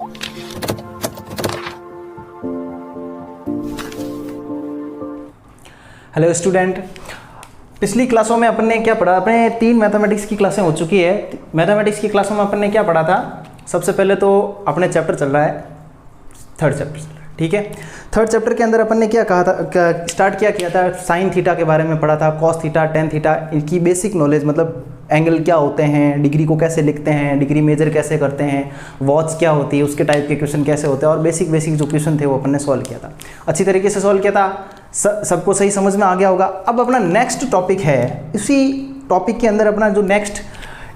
Hello student, पिछली क्लासों में अपन ने क्या पढ़ा? अपने 3 मैथमेटिक्स की क्लासें हो चुकी है। मैथमेटिक्स की क्लासों में अपन ने क्या पढ़ा था? सबसे पहले तो अपने चैप्टर चल रहा है, थर्ड चैप्टर चल रहा है, ठीक है। थर्ड चैप्टर के अंदर अपन ने क्या कहा था, स्टार्ट किया था साइन थीटा के बारे में पढ़ा था, कॉस थीटा, टेन थीटा, इनकी बेसिक नॉलेज, मतलब एंगल क्या होते हैं, डिग्री को कैसे लिखते हैं, डिग्री मेजर कैसे करते हैं, वॉच क्या होती है, उसके टाइप के क्वेश्चन कैसे होते हैं, और बेसिक जो क्वेश्चन थे वो अपन ने सॉल्व किया था। अच्छी तरीके से सॉल्व किया था, सबको सही समझ में आ गया होगा। अब अपना नेक्स्ट टॉपिक है, इसी टॉपिक के अंदर अपना जो नेक्स्ट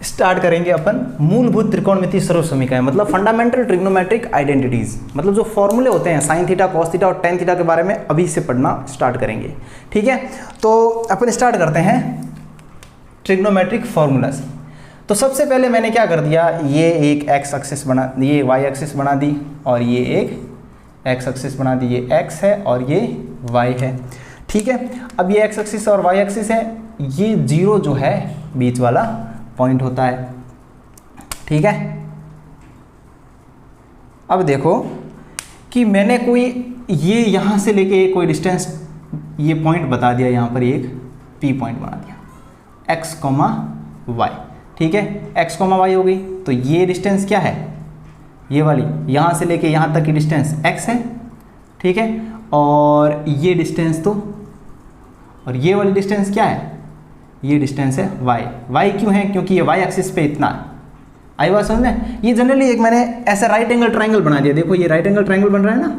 स्टार्ट करेंगे अपन, मूलभूत त्रिकोणमितीय सर्व समीकरण, मतलब फंडामेंटल ट्रिग्नोमेट्रिक आइडेंटिटीज, मतलब जो फॉर्मूले होते हैं साइन थीटा, कॉस थीटा और टेन थीटा के बारे में अभी से पढ़ना स्टार्ट करेंगे, ठीक है। तो अपन स्टार्ट करते हैं ट्रिग्नोमेट्रिक फॉर्मूलाज। तो सबसे पहले मैंने क्या कर दिया, ये एक एक्स एक्सिस बना, ये वाई एक्सिस बना दी, और ये एक एक्स एक्सिस बना दी, ये एक्स है और ये वाई है, ठीक है। अब ये एक्स एक्सिस और वाई एक्सिस है, ये जीरो जो है बीच वाला पॉइंट होता है, ठीक है। अब देखो कि मैंने कोई ये यहाँ से लेके कोई डिस्टेंस, ये पॉइंट बता दिया, यहाँ पर एक पी पॉइंट बना दिया, x, y, ठीक है। x, y हो गई, तो ये डिस्टेंस क्या है, ये वाली यहाँ से लेके यहाँ तक की डिस्टेंस x है, ठीक है। और ये डिस्टेंस तो, और ये वाली डिस्टेंस क्या है, ये डिस्टेंस है y क्यों है, क्योंकि ये y एक्सिस पे इतना है। आई बात समझ में? ये जनरली एक मैंने ऐसा राइट एंगल ट्रायंगल बना दिया, देखो ये राइट एंगल ट्रायंगल बन रहा है ना,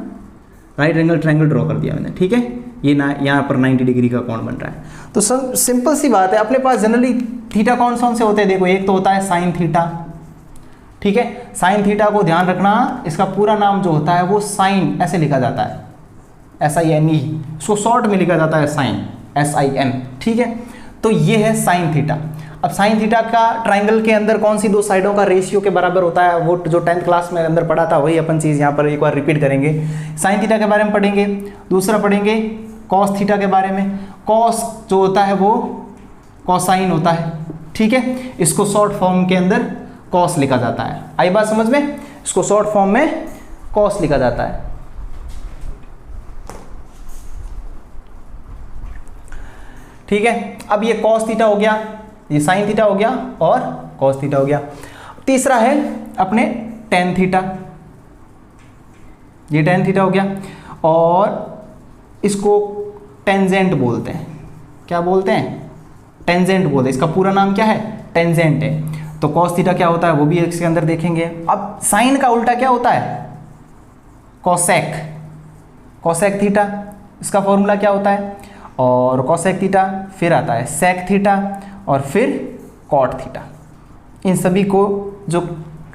राइट एंगल ट्रायंगल ड्रॉ कर दिया मैंने, ठीक है। ये ना यहाँ पर 90 डिग्री का कोण बन रहा है। तो सब सिंपल सी बात है, अपने पास जनरली थीटा कौन से होते हैं, देखो एक तो होता है साइन थीटा, ठीक है। साइन थीटा को ध्यान रखना, इसका पूरा नाम जो होता है वो साइन ऐसे लिखा जाता है, SINE, इसको शॉर्ट में लिखा जाता है साइन, SIN, ठीक है। तो ये है साइन थीटा। अब साइन थीटा का ट्राइंगल के अंदर कौन सी दो साइडों का रेशियो के बराबर होता है, वो जो 10th क्लास में अंदर पढ़ा था वही अपन चीज़ यहाँ पर एक बार रिपीट करेंगे। साइन थीटा के बारे में पढ़ेंगे, दूसरा पढ़ेंगे कॉस थीटा के बारे में। कॉस जो होता है वो कॉसाइन होता है, ठीक है। इसको शॉर्ट फॉर्म के अंदर कॉस लिखा जाता है। आई बात समझ में? इसको शॉर्ट फॉर्म में कॉस लिखा जाता है, ठीक है। अब ये कॉस थीटा हो गया, ये साइन थीटा हो गया और कॉस थीटा हो गया। तीसरा है अपने टेन थीटा, ये टेन थीटा हो गया, और इसको टेंजेंट बोलते हैं। क्या बोलते हैं? टेंजेंट बोलते हैं। इसका पूरा नाम क्या है? टेंजेंट है। तो कॉस थीटा क्या होता है वो भी इसके अंदर देखेंगे। अब साइन का उल्टा क्या होता है? कॉसेक, कॉसेक थीटा, इसका फॉर्मूला क्या होता है? और कॉसेक थीटा, फिर आता है सेक थीटा, और फिर कॉट थीटा। इन सभी को जो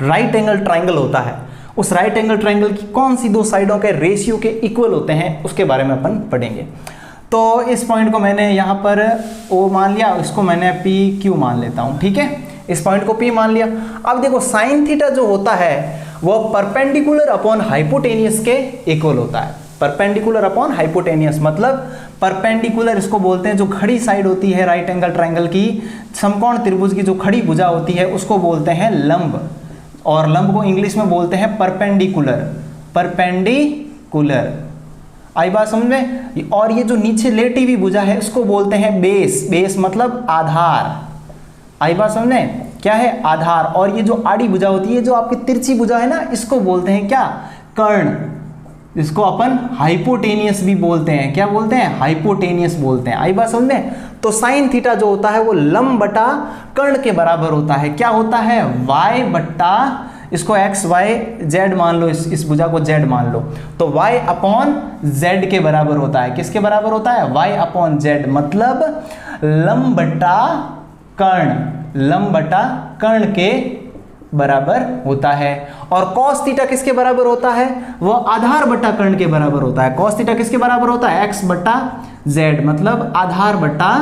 राइट एंगल ट्राइंगल होता है, उस राइट एंगल ट्राइंगल की कौन सी दो साइडों के रेशियो के इक्वल होते हैं उसके बारे में अपन पढ़ेंगे। तो इस पॉइंट को मैंने यहाँ पर O मान लिया, इसको मैंने PQ मान लेता हूँ, ठीक है। इस पॉइंट को P मान लिया। अब देखो साइन थीटा जो होता है वो परपेंडिकुलर अपॉन हाइपोटेनियस के इक्वल होता है। परपेंडिकुलर अपॉन हाइपोटेनियस मतलब परपेंडिकुलर इसको बोलते हैं, जो खड़ी साइड होती है राइट एंगल ट्राइंगल की, समकोण त्रिभुज की जो खड़ी भुजा होती है उसको बोलते हैं लंब, और लंब को इंग्लिश में बोलते हैं परपेंडिकुलर, परपेंडिकुलर। आई बात समझ में? और ये जो नीचे लेटी हुई भुजा है उसको बोलते हैं बेस, बेस मतलब आधार। आई बात समझ में? क्या है? आधार। और ये जो आड़ी भुजा होती है, जो आपकी तिरछी भुजा है ना, इसको बोलते हैं क्या? कर्ण। इसको अपन हाइपोटेनियस भी बोलते हैं। क्या बोलते हैं? हाइपोटेनियस बोलते हैं। आई बात समझ में? तो साइन थीटा जो होता है वो लंब बटा कर्ण के बराबर होता है। क्या होता है? y बट्टा, इसको x y z मान लो, इस भुजा को z मान लो, तो y अपॉन z के बराबर होता है। किसके बराबर होता है? y अपॉन z, मतलब लंब बटा कर्ण, लंब बटा कर्ण के बराबर होता है। और cos थीटा किसके बराबर होता है? वो आधार बटा कर्ण के बराबर होता है। cos थीटा किसके बराबर होता है? x बटा z, मतलब आधार बटा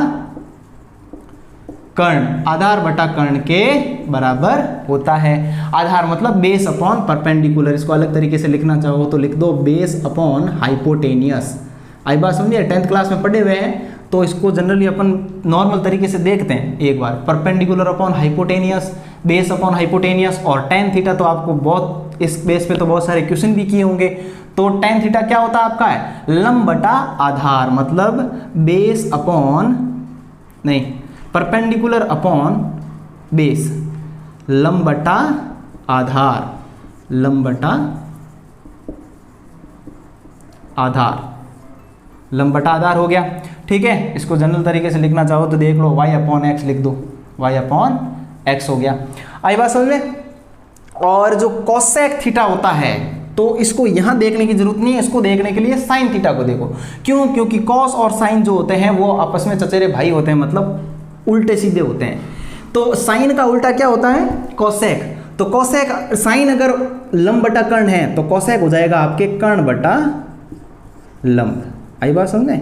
कर्ण, आधार बटा कर्ण के बराबर होता है। आधार मतलब बेस अपॉन परपेंडिकुलर। इसको अलग तरीके से लिखना चाहो तो लिख दो बेस अपॉन हाइपोटेनियस। आई बात समझिए? 10th क्लास में पढ़े हुए हैं, तो इसको जनरली अपन नॉर्मल तरीके से देखते हैं एक बार। Perpendicular upon hypotenuse, base upon hypotenuse, और टेन थीटा तो आपको बहुत इस बेस पे तो बहुत सारे क्वेश्चन भी किए होंगे। तो tan थीटा क्या होता है आपका है लंब बटा आधार, मतलब बेस अपॉन नहीं परपेंडिकुलर अपॉन बेस, लंब बटा आधार, लंब बटा आधार, लंब बटा आधार हो गया। ठीक है, इसको जनरल तरीके से लिखना चाहो तो देख लो y अपॉन एक्स लिख दो, y अपॉन एक्स हो गया। आई बात समझ में। और जो कोसेक थीटा होता है तो इसको यहां देखने की जरूरत नहीं है, इसको देखने के लिए साइन थीटा को देखो। क्यों? क्योंकि कॉस और साइन जो होते हैं वो आपस में चचेरे भाई होते हैं, मतलब उल्टे सीधे होते हैं। तो साइन का उल्टा क्या होता है कोसेक। तो कोसेक साइन अगर लंब बटा कर्ण है तो कोसेक हो जाएगा आपके कर्ण बटा लंब। आई बात समझे,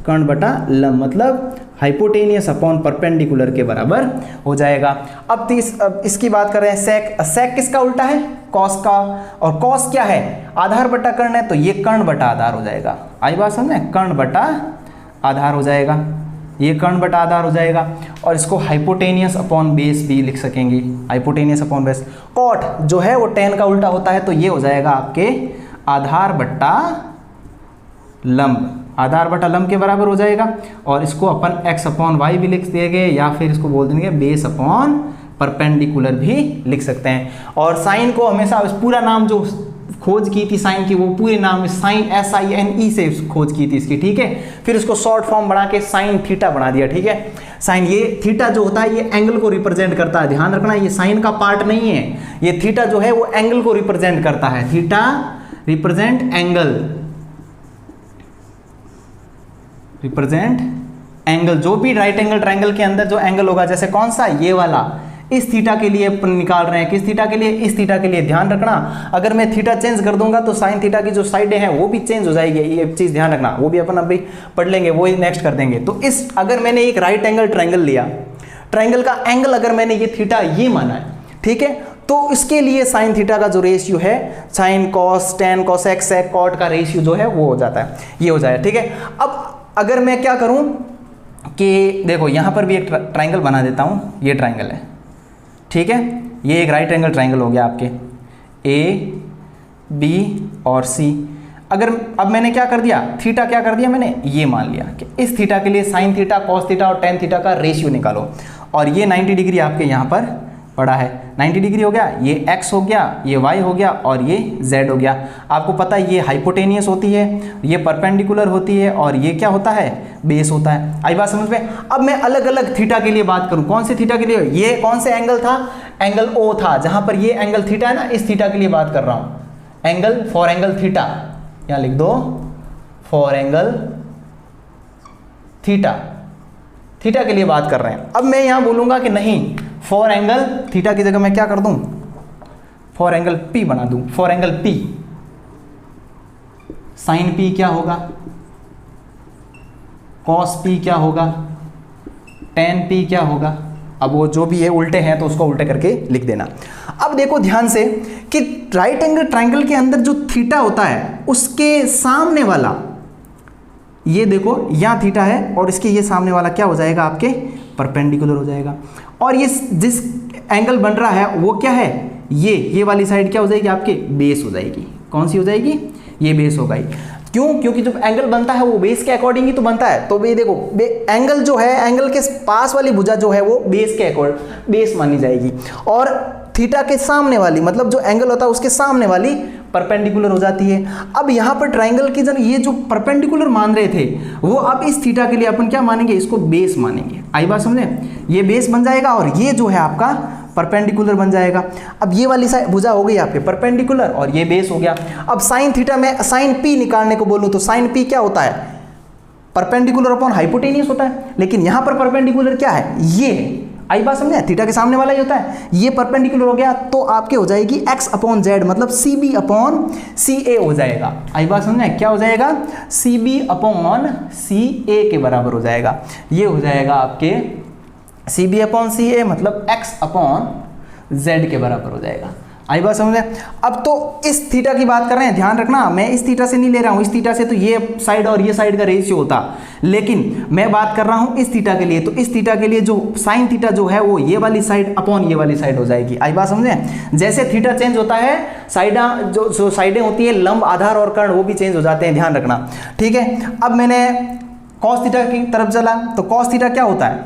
कर्ण बटा लंब मतलब हाइपोटेनियस अपॉन परपेंडिकुलर के बराबर हो जाएगा। अब इसकी बात कर रहे हैं सेक। सेक किसका उल्टा है कॉस का, और कॉस क्या है आधार बटा कर्ण है, तो ये कर्ण बटा आधार हो जाएगा। आई बात समझे, कर्ण बटा आधार हो जाएगा, ये कर्ण बटा आधार हो जाएगा। और इसको हाइपोटेनियस अपॉन बेस भी लिख सकेंगे, हाइपोटेनियस अपॉन बेस। कॉट जो है वो tan का उल्टा होता है, तो ये हो जाएगा आपके आधार बट्टा लंब, आधार बटा लंब के बराबर हो जाएगा। और इसको अपन x अपॉन वाई भी लिख देंगे, या फिर इसको बोल देंगे बेस अपॉन परपेंडिकुलर भी लिख सकते हैं। और साइन को हमेशा पूरा नाम जो खोज की थी साइन की, वो पूरे नाम साइन SINE से खोज की थी इसकी। ठीक है, फिर इसको शॉर्ट फॉर्म बना के साइन थीटा बना दिया। ठीक है, साइन ये थीटा जो होता है ये एंगल को रिप्रेजेंट करता है, ध्यान रखना ये साइन का पार्ट नहीं है, ये थीटा जो है वो एंगल को रिप्रेजेंट करता है। Theta represent angle, represent angle, जो भी राइट एंगल ट्रायंगल के अंदर जो एंगल होगा, जैसे कौन सा ये वाला, इस थीटा के लिए अपन निकाल रहे हैं, किस थीटा के लिए, इस थीटा के लिए। ध्यान रखना अगर मैं थीटा चेंज कर दूंगा तो साइन थीटा की जो साइडें हैं वो भी चेंज हो जाएगी, ये चीज ध्यान रखना, वो भी अपन अभी पढ़ लेंगे, वो ही नेक्स्ट कर देंगे। तो इस अगर मैंने एक राइट एंगल ट्रायंगल लिया, ट्रायंगल का एंगल अगर मैंने ये थीटा ये माना है, ठीक है, तो इसके लिए साइन थीटा का जो रेशियो है sine cos tan cosec sec cot का रेशियो जो है वो हो जाता है, ये हो जाएगा। ठीक है, अब अगर मैं क्या करूं कि देखो यहां पर भी एक ट्रायंगल बना देता हूं, ये ट्रायंगल है, ठीक है, ये एक राइट एंगल ट्रायंगल हो गया आपके ए बी और सी। अगर अब मैंने क्या कर दिया, थीटा क्या कर दिया मैंने, ये मान लिया कि इस थीटा के लिए साइन थीटा कॉस थीटा और टेन थीटा का रेशियो निकालो, और ये 90 डिग्री आपके यहाँ पर पड़ा है, 90 डिग्री हो गया, ये x हो गया, ये y हो गया और ये z हो गया। आपको पता है ये हाइपोटेनियस होती है, ये परपेंडिकुलर होती है, और ये क्या होता है, बेस होता है। आई बात समझ में। अब मैं अलग अलग थीटा के लिए बात करूं, कौन से थीटा के लिए, ये कौन से एंगल था, एंगल O था, जहां पर ये एंगल थीटा है ना, इस थीटा के लिए बात कर रहा हूं, एंगल फॉर एंगल थीटा, यहां लिख दो फॉर एंगल थीटा, थीटा के लिए बात कर रहे हैं। अब मैं यहां बोलूंगा कि नहीं, फॉर एंगल थीटा की जगह मैं क्या कर दूं, फॉर एंगल P बना दूं, for angle P, sine P क्या होगा, कॉस P क्या होगा, टेन P क्या होगा। अब वो जो भी है उल्टे हैं तो उसको उल्टे करके लिख देना। अब देखो ध्यान से कि राइट एंगल ट्रायंगल के अंदर जो थीटा होता है उसके सामने वाला, ये देखो यहाँ थीटा है और इसके ये सामने वाला क्या हो जाएगा, आपके परपेंडिकुलर हो जाएगा। और ये जिस एंगल बन रहा है वो क्या है, ये वाली साइड क्या हो जाएगी, आपके बेस हो जाएगी। कौन सी हो जाएगी, ये बेस हो गई। क्यों, क्योंकि जब एंगल बनता है वो बेस के अकॉर्डिंग ही तो बनता है। तो ये देखो एंगल जो है, एंगल के पास वाली भुजा जो है वो बेस के अकॉर्डिंग बेस मानी जाएगी, और थीटा के सामने वाली, मतलब जो एंगल होता है उसके सामने वाली परपेंडिकुलर हो जाती है। अब यहाँ पर ट्रायंगल की जब ये जो परपेंडिकुलर मान रहे थे वो अब इस थीटा के लिए अपन क्या मानेंगे, इसको बेस मानेंगे। आई बात समझे, ये बेस बन जाएगा और ये जो है आपका परपेंडिकुलर बन जाएगा। अब ये वाली भुजा हो गई आपके परपेंडिकुलर और ये बेस हो गया। अब साइन थीटा में साइन P निकालने को बोलूं तो साइन P क्या होता है, परपेंडिकुलर अपॉन हाइपोटेनियस होता है, लेकिन यहां पर परपेंडिकुलर क्या है, ये। आई बात समझे, थीटा के सामने वाला ही होता है, ये परपेंडिकुलर हो गया तो आपके हो जाएगी x अपॉन जेड, मतलब CB अपॉन CA हो जाएगा। आई बात समझे, क्या हो जाएगा, CB अपॉन CA के बराबर हो जाएगा। ये हो जाएगा आपके CB अपॉन CA मतलब x अपॉन Z के बराबर हो जाएगा। आई बात समझ में। अब तो इस थीटा की बात कर रहे हैं, ध्यान रखना मैं इस थीटा से नहीं ले रहा हूँ, इस थीटा से तो ये साइड और ये साइड का रेशियो होता, लेकिन मैं बात कर रहा हूँ इस थीटा के लिए। तो इस थीटा के लिए जो साइन थीटा जो है वो ये वाली साइड अपॉन ये वाली साइड हो जाएगी। आई बात समझे। जैसे थीटा चेंज होता है, साइडा जो साइडें होती है लंब, आधार और कर्ण, वो भी चेंज हो जाते हैं, ध्यान रखना, ठीक है। अब मैंने कॉस थीटा की तरफ चला, तो कॉस थीटा क्या होता है,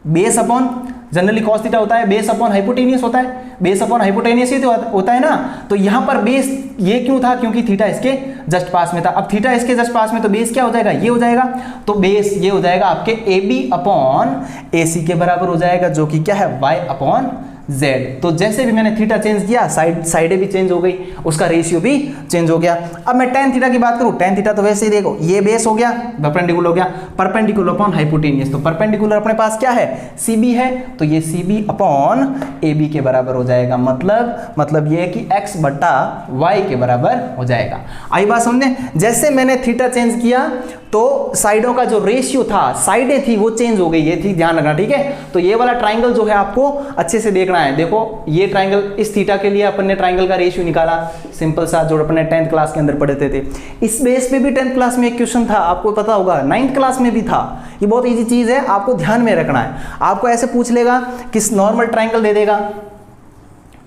base upon, generally cos theta होता है बेस अपॉन हाइपोटेनियस होता है, बेस अपॉन हाइपोटेनियस ही तो होता है ना। तो यहां पर बेस ये क्यों था, क्योंकि थीटा इसके जस्ट पास में था। अब थीटा इसके जस्ट पास में, तो बेस क्या हो जाएगा, ये हो जाएगा। तो बेस ये हो जाएगा आपके ए बी अपॉन ए सी के बराबर हो जाएगा, जो कि क्या है, वाई अपॉन जेड। तो जैसे भी मैंने थीटा चेंज किया, साइडें भी चेंज हो गई, उसका रेशियो भी चेंज हो गया। अब मैं टेन थीटा की बात करूं, टेन थीटा तो वैसे ही देखो, ये बेस हो गया, परपेंडिकुलर हो गया, परपेंडिकुलर अपॉन हाइपोटेनियस। तो परपेंडिकुलर अपने पास क्या है, सी बी है, तो ये C B upon A B के बराबर हो जाएगा। मतलब ये कि x बट्टा वाई के बराबर हो जाएगा। आई बात समझे। जैसे मैंने थीटा चेंज किया तो साइडों का जो रेशियो था, साइडें थी वो चेंज हो गई, ये थी, ध्यान रखना, ठीक है। तो ये वाला ट्राइंगल जो है आपको अच्छे से देखना है। देखो ये ट्राइंगल, इस थीटा के लिए अपन ने ट्राइंगल का रेशियो निकाला, सिंपल सा, जो अपन ने 10th क्लास के अंदर पढ़े थे। इस बेस पे भी 10th क्लास में एक क्वेश्चन था, आपको पता होगा, 9th क्लास में भी था। ये बहुत ईजी चीज है, आपको ध्यान में रखना है। आपको ऐसे पूछ लेगा, किस नॉर्मल ट्राइंगल दे देगा,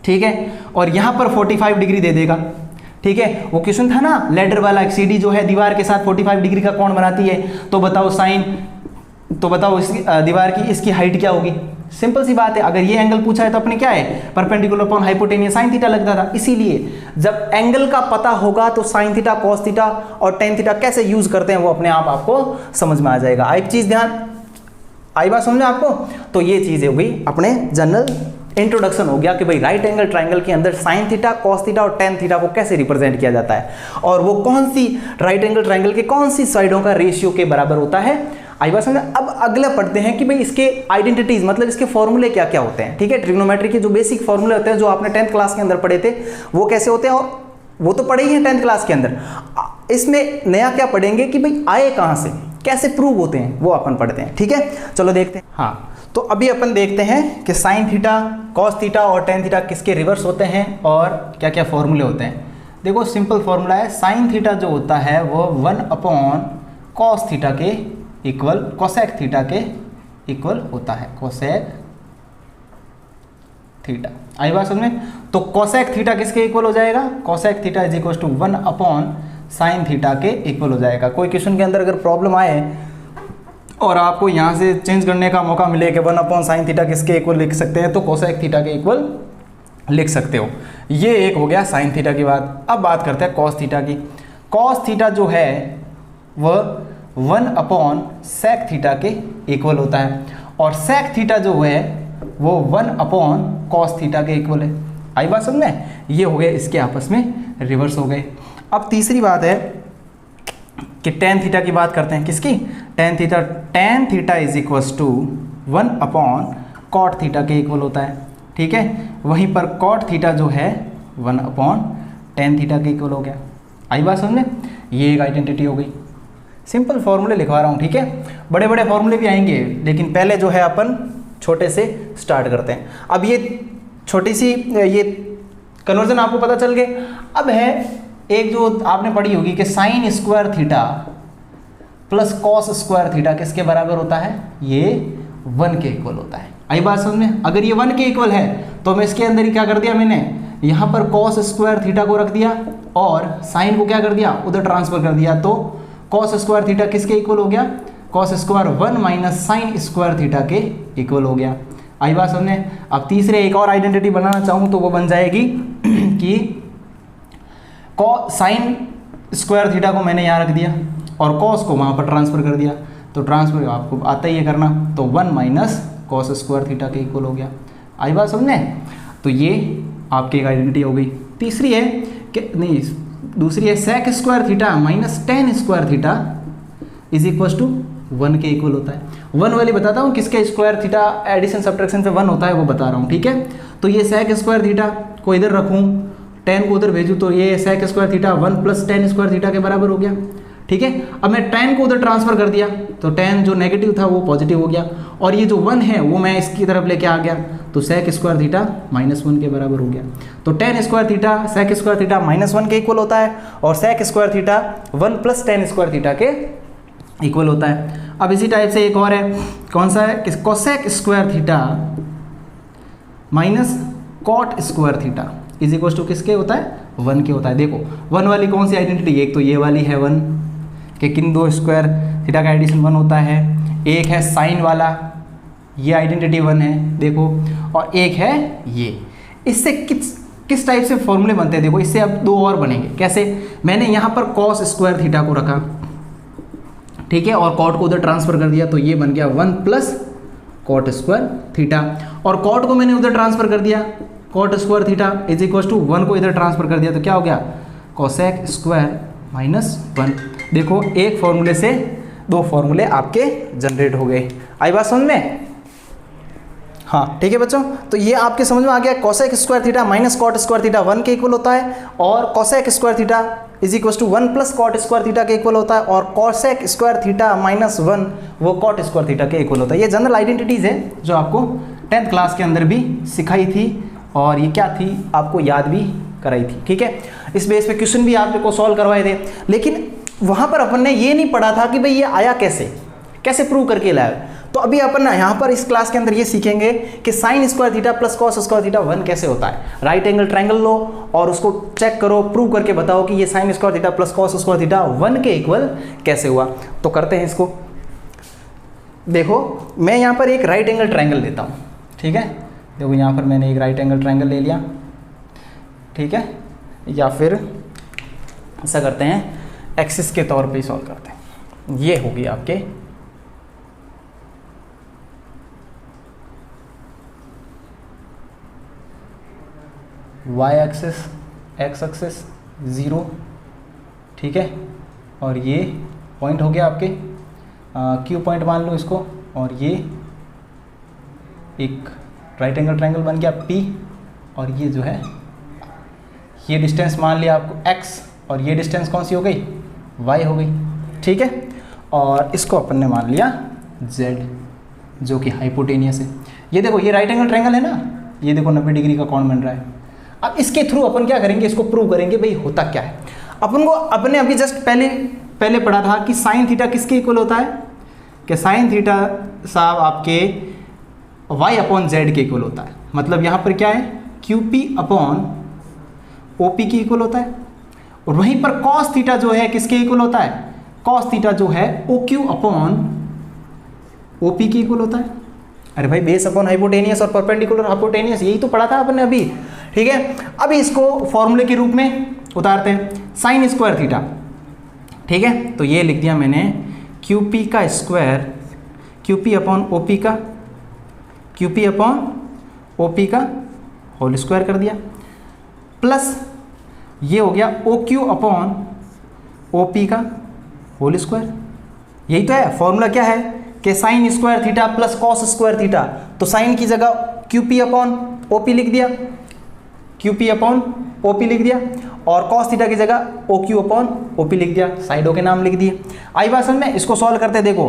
ठीक है, और यहां पर 45 डिग्री दे देगा, ठीक है। वो क्वेश्चन था ना लेडर वाला, सीडी जो है दीवार के साथ 45 डिग्री का कोण बनाती है, तो बताओ साइन, तो बताओ इसकी दीवार की इसकी हाइट क्या होगी। सिंपल सी बात है, अगर ये एंगल पूछा है तो अपने क्या है, perpendicular upon hypotenuse sine theta लगता था। इसीलिए जब एंगल का पता होगा तो साइन थीटा, कॉस थीटा और टेन थीटा कैसे यूज करते हैं वो अपने आप आपको समझ में आ जाएगा। एक चीज ध्यान, आई बात समझे आपको। तो ये चीज है भाई अपने जनरल इंट्रोडक्शन हो गया कि भाई राइट एंगल ट्राइंगल के अंदर साइन थीटा, कॉस थीटा और टेन थीटा को कैसे रिप्रेजेंट किया जाता है, और वो कौन सी राइट एंगल ट्राइंगल के कौन सी साइडों का रेशियो के बराबर होता है। आई बात समझ। अब अगला पढ़ते हैं कि भाई इसके आइडेंटिटीज, मतलब इसके फॉर्मूले क्या क्या होते हैं, ठीक है। ट्रिग्नोमेट्री के जो बेसिक फॉर्मूले होते हैं, जो आपने 10th क्लास के अंदर पढ़े थे, वो कैसे होते हैं, और वो तो पढ़े ही हैं 10th क्लास के अंदर। इसमें नया क्या पढ़ेंगे कि भाई आए कहां से, कैसे प्रूव होते हैं, वो अपन पढ़ते हैं, ठीक है। चलो देखते हैं। हाँ, तो अभी अपन देखते हैं कि साइन थीटा, कॉस थीटा और टेन थीटा किसके रिवर्स होते हैं और क्या क्या फॉर्मूले होते हैं। देखो सिंपल फॉर्मूला है, साइन थीटा जो होता है वो 1 अपॉन कॉस थीटा के इक्वल कोसेक थीटा के इक्वल होता है, कोसेक थीटा। आई बात समझ में। तो कोसेक थीटा किसके इक्वल हो जाएगा, cosec theta is equal to 1 upon sine theta के इक्वल हो जाएगा। कोई क्वेश्चन के अंदर अगर प्रॉब्लम आए और आपको यहाँ से चेंज करने का मौका मिले कि 1 अपॉन साइन थीटा किसके इक्वल लिख सकते हैं, तो कोसेक थीटा के इक्वल लिख सकते हो। ये एक हो गया साइन थीटा की बात। अब बात करते हैं कॉस थीटा की। कॉस थीटा जो है वह 1 अपॉन सेक थीटा के इक्वल होता है, और सेक थीटा जो है वो 1 अपॉन कॉस थीटा के इक्वल है। आई बात समझ में। ये हो गए इसके आपस में रिवर्स हो गए। अब तीसरी बात है कि टेन थीटा की बात करते हैं, किसकी, tan theta. Tan theta is equals to 1 upon cot theta के इक्वल होता है, ठीक है। वहीं पर कॉट थीटा जो है 1 अपॉन टेन थीटा के इक्वल हो गया। आई बात समझ में। ये एक आइडेंटिटी हो गई। सिंपल फॉर्मूले लिखवा रहा हूँ, ठीक है। बड़े बड़े फॉर्मूले भी आएंगे, लेकिन पहले जो है अपन छोटे से स्टार्ट करते हैं। अब ये छोटी सी ये कन्वर्जन आपको पता चल गए। अब है एक जो आपने पढ़ी होगी कि sign square theta plus cos square theta किसके बराबर होता है, ये 1 के इक्वल होता है। आई बात समझ में। अगर ये 1 के इक्वल है तो मैं इसके अंदर ही क्या कर दिया, मैंने यहाँ पर कॉस स्क्वायर थीटा को रख दिया और साइन को क्या कर दिया, उधर ट्रांसफर कर दिया। तो कॉस स्क्वायर थीटा किसके इक्वल हो गया, cos square 1 minus sign square theta के इक्वल हो गया। आई बात समझ में। अब तीसरे एक और आइडेंटिटी बनाना चाहूँ तो वो बन जाएगी कि साइन स्क्वायर थीटा को मैंने यहाँ रख दिया और कॉस को वहाँ पर ट्रांसफर कर दिया। तो ट्रांसफर आपको आता ही है करना, तो 1 माइनस कॉस स्क्वायर थीटा के इक्वल हो गया। आई बात समझने। तो ये आपकी एक आइडेंटिटी हो गई। तीसरी है कि नहीं, दूसरी है sec square theta minus tan square theta is equal to 1 के इक्वल होता है। 1 वाली बताता हूँ किसके स्क्वायर थीटा एडिशन सब्ट्रैक्शन पे 1 होता है वो बता रहा हूँ, ठीक है। तो ये सेक स्क्वायर थीटा को इधर रखूँ, टेन को उधर भेजूँ, तो ये sec square theta 1 plus tan square theta के बराबर हो गया, ठीक है। अब मैं टेन को उधर ट्रांसफर कर दिया तो टेन जो नेगेटिव था वो पॉजिटिव हो गया, और ये जो 1 है वो मैं इसकी तरफ लेके आ गया, तो sec स्क्वायर थीटा -1 के बराबर हो गया। तो tan square theta sec square theta -1 के इक्वल होता है और sec square theta 1 plus tan square theta के इक्वल होता है। अब इसी टाइप से एक और है, कौन सा है, cosec square theta minus cot square theta is equal to किसके होता है, 1 के होता है। देखो 1 वाली कौन सी आइडेंटिटी, एक तो ये वाली है 1 के किन दो स्क्वायर थीटा का एडिशन 1 होता है, एक है साइन वाला ये आइडेंटिटी 1 है देखो, और एक है ये। इससे किस टाइप से फॉर्मूले बनते हैं देखो, इससे अब दो और बनेंगे। कैसे, मैंने यहाँ पर cos स्क्वायर थीटा को रखा, ठीक है, और कॉट को उधर ट्रांसफर कर दिया, तो ये बन गया 1 प्लस कॉट स्क्वायर थीटा, और कॉट को मैंने उधर ट्रांसफर कर दिया, cot square theta is equal to 1 को इधर ट्रांसफर कर दिया, तो क्या हो गया, कोसेक स्क्वायर -1। देखो एक फॉर्मूले से दो फॉर्मूले आपके जनरेट हो गए। आई बात समझ में? हाँ ठीक है बच्चों, तो ये आपके समझ में आ गया, cosec square theta minus cot square theta 1 के इक्वल होता है, और cosec square theta is equal to 1 plus cot square theta के इक्वल होता है, और कोसेक स्क्वायर थीटा -1 वो कॉट स्क्वायर थीटा के इक्वल होता है। ये जनरल आइडेंटिटीज़ है जो आपको 10th क्लास के अंदर भी सिखाई थी, और ये क्या थी आपको याद भी कराई थी, ठीक है। इस बेस पे क्वेश्चन भी आपको सॉल्व करवाए थे, लेकिन वहाँ पर अपन ने ये नहीं पढ़ा था कि भाई ये आया कैसे प्रूव करके लाया। तो अभी अपन यहाँ पर इस क्लास के अंदर ये सीखेंगे कि sign square theta plus cos square theta 1 कैसे होता है। राइट एंगल ट्रायंगल लो और उसको चेक करो, प्रूव करके बताओ कि ये sign square theta plus cos square theta 1 के इक्वल कैसे हुआ। तो करते हैं इसको। देखो मैं यहाँ पर एक राइट एंगल ट्रायंगल लेता हूँ, ठीक है। देखो यहाँ पर मैंने एक राइट एंगल ट्रायंगल ले लिया, ठीक है, या फिर ऐसा करते हैं एक्सिस के तौर पे ही सॉल्व करते हैं। ये होगी आपके y एक्सिस, x एक्सिस 0, ठीक है, और ये पॉइंट हो गया आपके Q पॉइंट मान लो इसको, और ये एक राइट एंगल ट्रायंगल बन गया P, और ये जो है ये डिस्टेंस मान लिया आपको x, और ये डिस्टेंस कौन सी हो गई, y हो गई, ठीक है। और इसको अपन ने मान लिया z जो कि हाइपोटेनियस है। ये देखो ये राइट एंगल ट्रायंगल है ना, ये देखो 90 डिग्री का कोण बन रहा है। अब इसके थ्रू अपन क्या करेंगे, इसको प्रूव करेंगे भाई होता क्या है। अपने अभी जस्ट पहले पढ़ा था कि साइन थीटा किसके इक्वल होता है, कि साइन थीटा साहब आपके y अपॉन जेड के इक्वल होता है। मतलब यहाँ पर क्या है, QP अपॉन OP के इक्वल होता है, और वहीं पर cos थीटा जो है किसके इक्वल होता है, cos थीटा जो है OQ अपॉन OP के इक्वल होता है। अरे भाई बेस अपॉन हाइपोटेनियस और परपेंडिकुलर हाइपोटेनियस, यही तो पढ़ा था आपने अभी, ठीक है। अभी इसको फॉर्मूले के रूप में उतारते हैं, साइन स्क्वायर थीटा, ठीक है। तो ये लिख दिया मैंने QP का स्क्वायर, QP अपॉन OP का, QP अपॉन OP का होल स्क्वायर कर दिया, प्लस ये हो गया OQ अपॉन OP का होल स्क्वायर। यही तो है फॉर्मूला, क्या है कि sign square theta plus cos square theta, तो साइन की जगह QP अपॉन OP लिख दिया, QP अपॉन OP लिख दिया, और कॉस थीटा की जगह OQ अपॉन OP लिख दिया, साइडों के नाम लिख दिए। आई बात समझ में? इसको सॉल्व करते देखो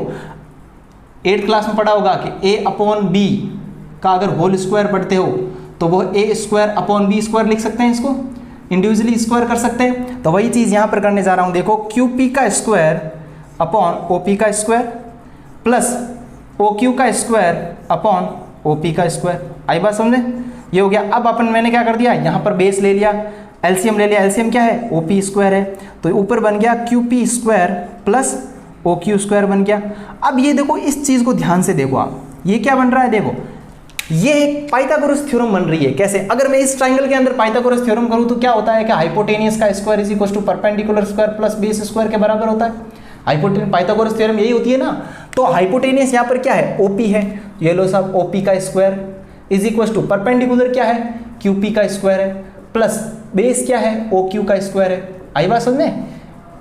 8th क्लास में पढ़ा होगा कि A अपॉन B का अगर होल स्क्वायर पढ़ते हो तो वो A square upon B square लिख सकते हैं, इसको इंडिविजुअली स्क्वायर कर सकते हैं। तो वही चीज़ यहाँ पर करने जा रहा हूँ। देखो QP का स्क्वायर अपॉन OP का स्क्वायर प्लस OQ का स्क्वायर अपॉन OP का स्क्वायर। आई बात समझे? ये हो गया। अब मैंने क्या कर दिया, यहाँ पर बेस ले लिया, एलसीएम ले लिया। एलसीएम क्या है, OP स्क्वायर है, तो ऊपर बन गया QP square plus OQ square बन गया। अब ये देखो इस चीज़ को ध्यान से देखो आप, ये क्या बन रहा है, देखो ये एक पाइथागोरस थ्योरम बन रही है। कैसे, अगर मैं इस ट्राइंगल के अंदर पाइथागोरस थ्योरम करूँ तो क्या होता है कि हाइपोटेनियस का square is equal to perpendicular square plus base square के बराबर होता है। हाइपोटेनियस पाइथागोरस थ्योरम यही होती है ना। तो हाइपोटेनियस यहाँ पर क्या है, OP है, ये लो साहब OP का square is equal to perpendicular क्या है, QP का स्क्वायर है, प्लस बेस क्या है, OQ का स्क्वायर है। आई बात समझ में,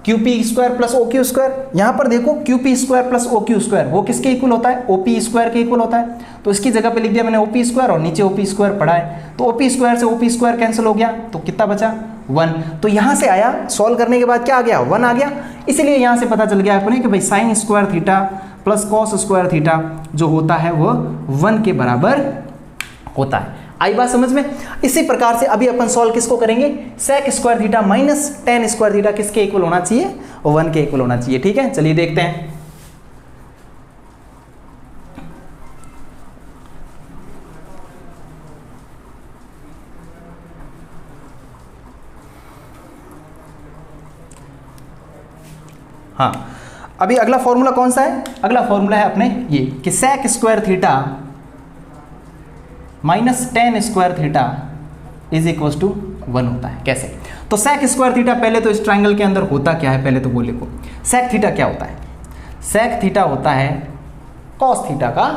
QP square plus OQ square. यहाँ पर देखो QP square plus OQ square वो किसके इक्वल होता है, OP स्क्वायर के इक्वल होता है। तो इसकी जगह पे लिख दिया मैंने OP स्क्वायर, और नीचे OP स्क्वायर पढ़ा है, तो OP स्क्वायर से OP स्क्वायर कैंसिल हो गया, तो कितना बचा 1। तो यहाँ से आया, सॉल्व करने के बाद क्या आ गया, 1 आ गया। इसलिए यहाँ से पता चल गया अपने कि भाई sign square theta plus cos square theta जो होता है वो 1 के बराबर होता है। आई बात समझ में? इसी प्रकार से अभी अपन सॉल्व किसको करेंगे, sec square theta minus tan square theta किसके इक्वल होना चाहिए, 1 के इक्वल होना चाहिए। ठीक है, चलिए देखते हैं। हाँ, अभी अगला फॉर्मूला कौन सा है, अगला फॉर्मूला है अपने ये कि sec square theta minus tan square theta is equal to 1 होता है। कैसे? तो सेक स्क्वायर थीटा पहले तो इस ट्राइंगल के अंदर होता क्या है, पहले तो वो लिखो। सेक थीटा क्या होता है, सेक थीटा होता है कॉस थीटा का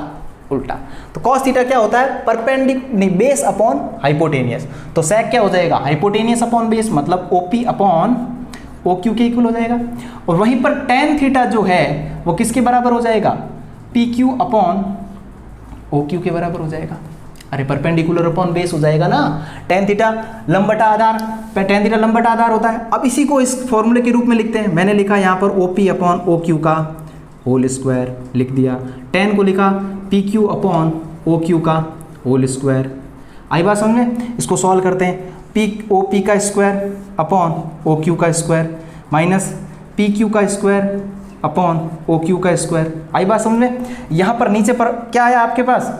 उल्टा। तो कॉस थीटा क्या होता है, परपेंडिकुलर बेस अपॉन हाइपोटेनियस। तो सेक क्या हो जाएगा, हाइपोटेनियस अपॉन बेस, मतलब ओपी अपॉन ओ क्यू के इक्वल हो जाएगा। और वहीं पर टेन थीटा जो है वो किसके बराबर हो जाएगा, P Q upon O Q के बराबर हो जाएगा। अरे परपेंडिकुलर अपॉन बेस हो जाएगा ना, टेन थीटा लंब बटा आधार, टेन थीटा लंब बटा आधार होता है। अब इसी को इस फॉर्मूले के रूप में लिखते हैं। मैंने लिखा यहाँ पर O P upon O Q का होल स्क्वायर लिख दिया, टेन को लिखा P Q upon O Q का होल स्क्वायर। आई बात समझ में? इसको सॉल्व करते हैं, पी ओ पी का स्क्वायर अपॉन ओ क्यू का स्क्वायर माइनस पी क्यू का स्क्वायर अपॉन ओ क्यू का स्क्वायर। आई बात समझ में? यहाँ पर नीचे पर क्या है आपके पास,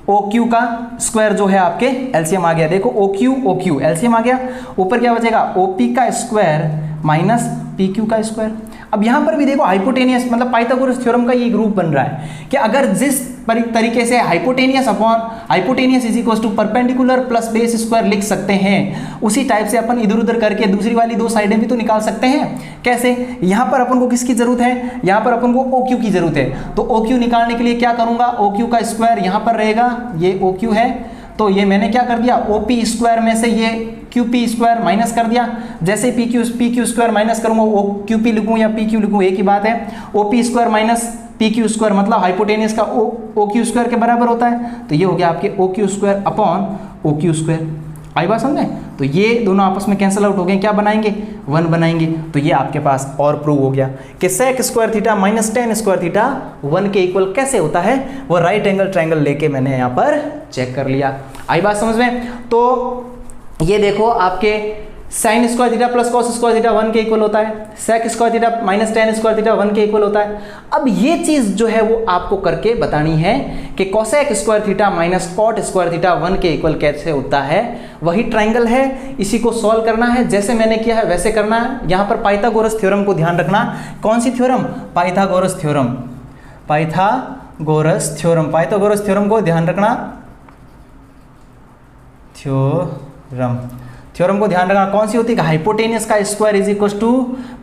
ओ क्यू का स्क्वायर जो है आपके एलसीएम आ गया। देखो ओ क्यू एलसीएम आ गया, ऊपर क्या बचेगा, ओ पी का स्क्वायर माइनस पी क्यू का स्क्वायर। अब यहाँ पर भी देखो हाइपोटेनियस मतलब पाइथागोरस थ्योरम का ये ग्रुप बन रहा है कि अगर जिस तरीके से hypotenuse upon hypotenuse is equal to perpendicular plus base square लिख सकते हैं, उसी टाइप से अपन इधर उधर करके दूसरी वाली दो साइडें भी तो निकाल सकते हैं। कैसे? यहाँ पर अपन को किसकी जरूरत है, यहाँ पर अपन को ओ क्यू की जरूरत है। तो ओ क्यू निकालने के लिए क्या करूंगा, ओ क्यू का स्क्वायर यहाँ पर रहेगा, ये ओ क्यू है, तो ये मैंने क्या कर दिया, ओ पी स्क्वायर में से ये क्यू पी स्क्वायर माइनस कर दिया। जैसे पी क्यू स्क्वायर माइनस करूंगा, ओ क्यू पी लिखूँ या पी क्यू लिखूँ एक ही बात है। O P square minus P Q square मतलब हाइपोटेनियस का ओ क्यू स्क्वायर के बराबर होता है। तो ये हो गया आपके O Q square upon O Q square. आई बात समझे? तो ये दोनों आपस में कैंसिल आउट हो गए, क्या बनाएंगे, 1 बनाएंगे। तो ये आपके पास और प्रूव हो गया कि sec square theta minus tan square theta 1 के इक्वल कैसे होता है, वो राइट एंगल ट्रायंगल लेके मैंने यहाँ पर चेक कर लिया। आई बात समझ में? तो ये देखो आपके sine square theta plus cos square theta 1 के इक्वल होता है, sec square theta minus tan square theta 1 के इक्वल होता है। अब ये चीज जो है वो आपको करके बतानी है कि cosec square theta minus cot square theta 1 के इक्वल कैसे होता है। वही ट्राइंगल है, इसी को सॉल्व करना है, जैसे मैंने किया है वैसे करना है। यहाँ पर पाइथागोरस थ्योरम को ध्यान रखना। कौन सी theorem, Pythagoras theorem, Pythagoras theorem, Pythagoras theorem को ध्यान रखना, थ्योरम को ध्यान रखना। कौन सी होती है, हाइपोटेनियस का square is equal to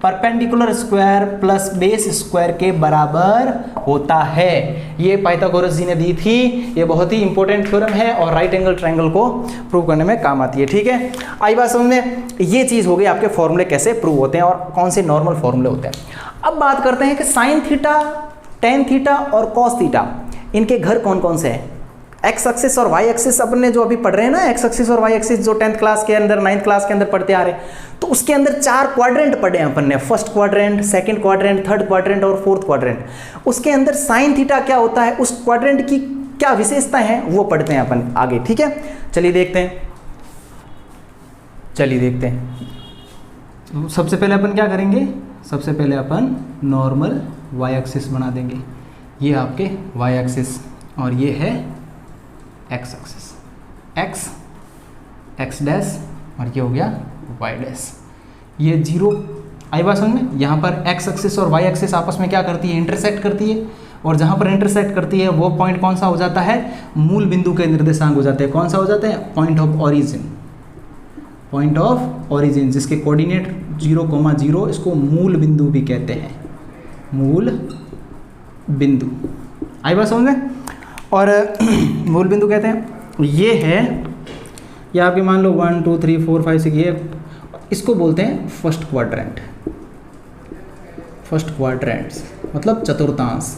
perpendicular square plus base square के बराबर होता है। ये पाइथागोरस जी ने दी थी, ये बहुत ही इंपॉर्टेंट थ्योरम है और राइट एंगल ट्रायंगल को प्रूव करने में काम आती है। ठीक है, आई बात समझ में? ये चीज हो गई आपके फॉर्मूले कैसे प्रूव होते हैं और कौन से नॉर्मल फॉर्मूले होते हैं। अब बात करते हैं कि साइन थीटा, टेन थीटा और कॉस थीटा, इनके घर कौन कौन से हैं। एक्स एक्सिस और वाई एक्सिस अपन ने जो अभी पढ़ रहे हैं ना, एक्स एक्सिस और वाई एक्सिस जो 10th क्लास के अंदर 9th क्लास के अंदर पढ़ते आ रहे हैं, तो उसके अंदर 4 क्वाड्रेंट पढ़े हैं अपन ने, first quadrant, second quadrant, third quadrant और फोर्थ क्वाड्रेंट। उसके अंदर साइन थीटा क्या होता है, उस क्वाड्रेंट की क्या विशेषता है, वो पढ़ते हैं अपन आगे। ठीक है, चलिए देखते हैं। सबसे पहले अपन क्या करेंगे, सबसे पहले अपन नॉर्मल वाई एक्सिस बना देंगे। ये आपके वाई एक्सिस और ये है एक्स एक्सिस, एक्स डैश और ये हो गया वाई डैश। ये जीरो, आई बात समझ में? यहाँ पर एक्स एक्सिस और वाई एक्सिस आपस में क्या करती है, इंटरसेक्ट करती है। और जहाँ पर इंटरसेक्ट करती है वो पॉइंट कौन सा हो जाता है, मूल बिंदु के निर्देशांक हो जाते हैं। कौन सा हो जाते हैं, point of origin, point of origin, जिसके कोऑर्डिनेट 0,0, इसको मूल बिंदु भी कहते हैं, मूल बिंदु। आई बात समझ में? और मूल बिंदु कहते हैं, ये है, या आपके मान लो 1 2 3 4 5 6, ये इसको बोलते हैं फर्स्ट क्वाड्रेंट। फर्स्ट क्वाड्रेंट्स मतलब चतुर्थांश,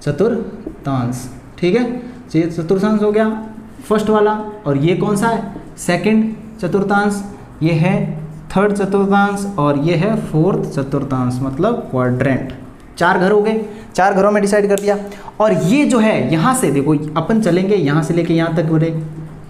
चतुर्थांश। ठीक है, ये चतुर्थांश हो गया फर्स्ट वाला। और ये कौन सा है, सेकंड चतुर्थांश, ये है थर्ड चतुर्थांश और ये है फोर्थ चतुर्थांश, मतलब क्वाड्रेंट 4 घर हो गए, 4 घरों में डिसाइड कर दिया। और ये जो है यहाँ से देखो अपन चलेंगे यहाँ से लेके यहाँ तक बढ़े,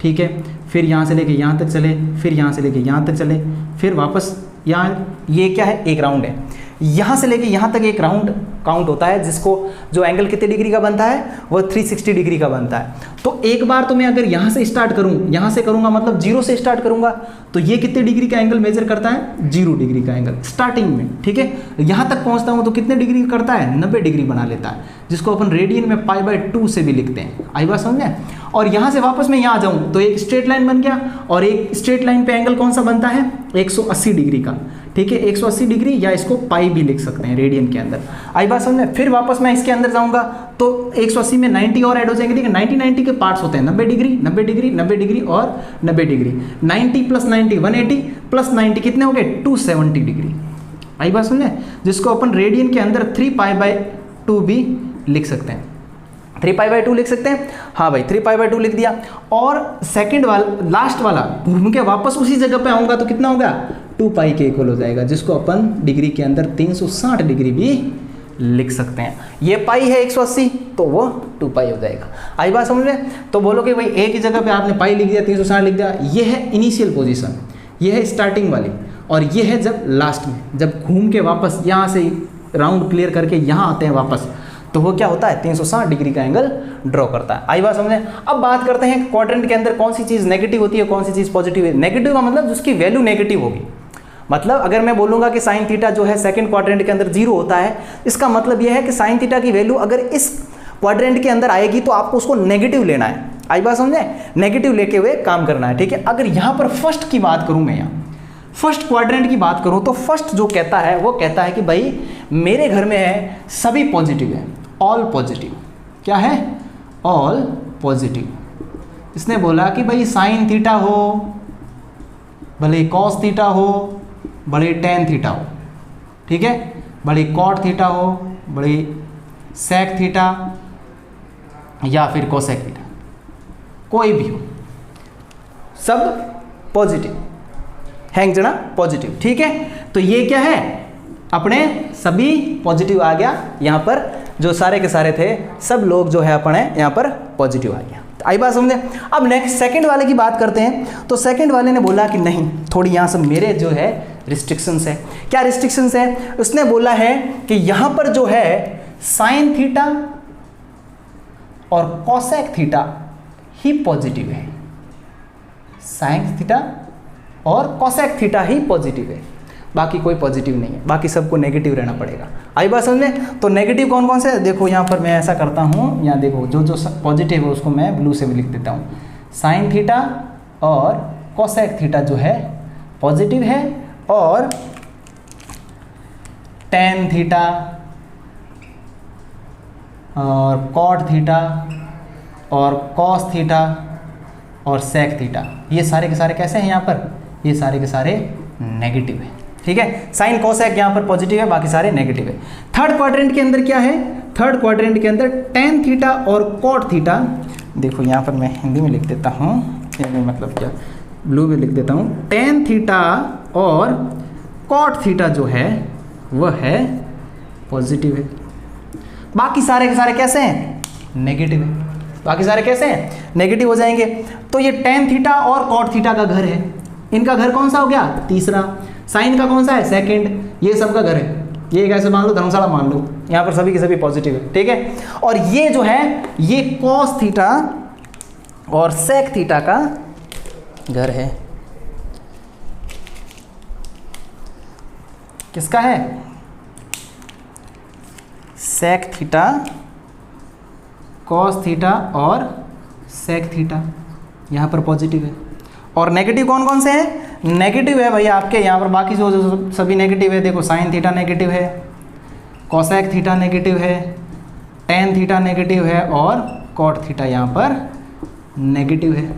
ठीक है, फिर यहाँ से लेके यहाँ तक चले, फिर यहाँ से लेके यहाँ तक चले, फिर वापस यहाँ, ये क्या है, एक राउंड है। यहाँ से लेके यहाँ तक एक राउंड काउंट होता है, जिसको जो एंगल कितने डिग्री का बनता है, वो 360 डिग्री का बनता है। तो एक बार तो मैं अगर यहाँ से स्टार्ट करूँ, यहाँ से करूँगा मतलब 0 से स्टार्ट करूँगा, तो ये कितने डिग्री का एंगल मेजर करता है, 0 डिग्री का एंगल स्टार्टिंग में, ठीक है। यहाँ तक पहुँचता हूँ तो कितने डिग्री करता है, 90 डिग्री बना लेता है, जिसको अपन रेडियन में π/2 से भी लिखते हैं। आई बात समझे। और यहाँ से वापस मैं यहाँ आ जाऊँ तो एक स्ट्रेट लाइन बन गया, और एक स्ट्रेट लाइन पे एंगल कौन सा बनता है, 180 डिग्री का, ठीक है, 180 डिग्री, या इसको पाई भी लिख सकते हैं रेडियन के अंदर। आई बात समझ में। फिर वापस मैं इसके अंदर जाऊंगा तो 180 में 90 और ऐड हो जाएंगे, ठीक है। 90 के पार्ट्स होते हैं, 90 डिग्री 90 डिग्री 90 डिग्री और 90 डिग्री। 90 + 90 180 + 90 कितने हो गए, 270 डिग्री। आई बात समझे, जिसको अपन रेडियन के अंदर 3π/2 भी लिख सकते हैं, 3π/2 लिख सकते हैं। हाँ भाई 3π/2 लिख दिया। और सेकंड वाला, लास्ट वाला घूम के वापस उसी जगह पे आऊँगा तो कितना होगा, 2π के इक्वल हो जाएगा, जिसको अपन डिग्री के अंदर 360 डिग्री भी लिख सकते हैं। ये पाई है 180 तो वो 2π हो जाएगा। आई बात समझ में। तो बोलो कि भाई एक ही जगह पे आपने पाई लिख दिया, 360 लिख दिया, ये है इनिशियल पोजीशन, ये है स्टार्टिंग वाली, और ये है जब लास्ट में, जब घूम के वापस यहाँ से राउंड क्लियर करके यहाँ आते हैं वापस, तो वो क्या होता है, 360 डिग्री का एंगल ड्रॉ करता है। आई बात समझे। अब बात करते हैं क्वाड्रेंट के अंदर कौन सी चीज़ नेगेटिव होती है, कौन सी चीज़ पॉजिटिव है। नेगेटिव का मतलब जिसकी वैल्यू नेगेटिव होगी, मतलब अगर मैं बोलूँगा कि साइन थीटा जो है सेकंड क्वाड्रेंट के अंदर 0 होता है, इसका मतलब यह है कि साइन थीटा की वैल्यू अगर इस क्वाड्रेंट के अंदर आएगी तो आपको उसको नेगेटिव लेना है। आई बात समझे, नेगेटिव लेके हुए काम करना है, ठीक है। अगर यहाँ पर फर्स्ट की बात करूँ, मैं यहाँ फर्स्ट क्वाड्रेंट की बात करूँ, तो फर्स्ट जो कहता है वो कहता है कि भाई मेरे घर में है सभी पॉजिटिव है, ऑल पॉजिटिव। क्या है, ऑल पॉजिटिव। इसने बोला कि भाई साइन थीटा हो, भले कॉस थीटा हो, बड़े टेन थीटा हो, ठीक है, बड़ी कॉट थीटा हो, बड़ी सेक थीटा, या फिर कोसेक थीटा, कोई भी हो, सब पॉजिटिव हैंग जना पॉजिटिव, ठीक है। तो ये क्या है, अपने सभी पॉजिटिव आ गया यहाँ पर, जो सारे के सारे थे सब लोग जो है अपने यहाँ पर पॉजिटिव आ गया। आई बात समझे। अब नेक्स्ट सेकंड वाले की बात करते हैं। तो सेकंड वाले ने बोला कि नहीं, थोड़ी यहाँ से मेरे जो है रिस्ट्रिक्शंस है। क्या रिस्ट्रिक्शंस है, उसने बोला है कि यहाँ पर जो है साइन थीटा और कोसेक थीटा ही पॉजिटिव है, साइन थीटा और कोसेक थीटा ही पॉजिटिव है, बाकी कोई पॉजिटिव नहीं है, बाकी सबको नेगेटिव रहना पड़ेगा। आई बात समझ में। तो नेगेटिव कौन कौन से, देखो यहाँ पर मैं ऐसा करता हूँ, यहाँ देखो जो जो पॉजिटिव है उसको मैं ब्लू से भी लिख देता हूँ। साइन थीटा और कोसेक थीटा जो है पॉजिटिव है, और टेन थीटा और कॉट थीटा और कॉस थीटा और सेक थीटा, ये सारे के सारे कैसे हैं यहाँ पर, ये सारे के सारे नेगेटिव है, ठीक है। साइन कोसेक यहाँ पर पॉजिटिव है, बाकी सारे नेगेटिव है। थर्ड क्वाड्रेंट के अंदर क्या है, थर्ड क्वाड्रेंट के अंदर टेन थीटा और कॉट थीटा, देखो यहाँ पर मैं हिंदी में लिख देता हूँ, मतलब क्या ब्लू में लिख देता हूँ, टेन थीटा और कॉट थीटा जो है वह है पॉजिटिव है, बाकी सारे के सारे कैसे हैं, नेगेटिव है, बाकी सारे कैसे हैं, नेगेटिव हो जाएंगे। तो ये टेन थीटा और कॉट थीटा का घर है, इनका घर कौन सा हो गया, तीसरा। साइन का कौन सा है, सेकंड। ये सबका घर है, ये कैसे मान लो, धर्मशाला मान लो, यहाँ पर सभी के सभी पॉजिटिव है, ठीक है। और ये जो है ये कॉस थीटा और सेक थीटा का घर है, किसका है, सेक थीटा, कॉस थीटा और सेक थीटा, यहाँ पर पॉजिटिव है। और नेगेटिव कौन कौन से हैं, नेगेटिव है भाई आपके यहाँ पर, बाकी जो सभी नेगेटिव है। देखो साइन थीटा नेगेटिव है, कोसेक थीटा नेगेटिव है, टेन थीटा नेगेटिव है, और कॉट थीटा यहाँ पर नेगेटिव है।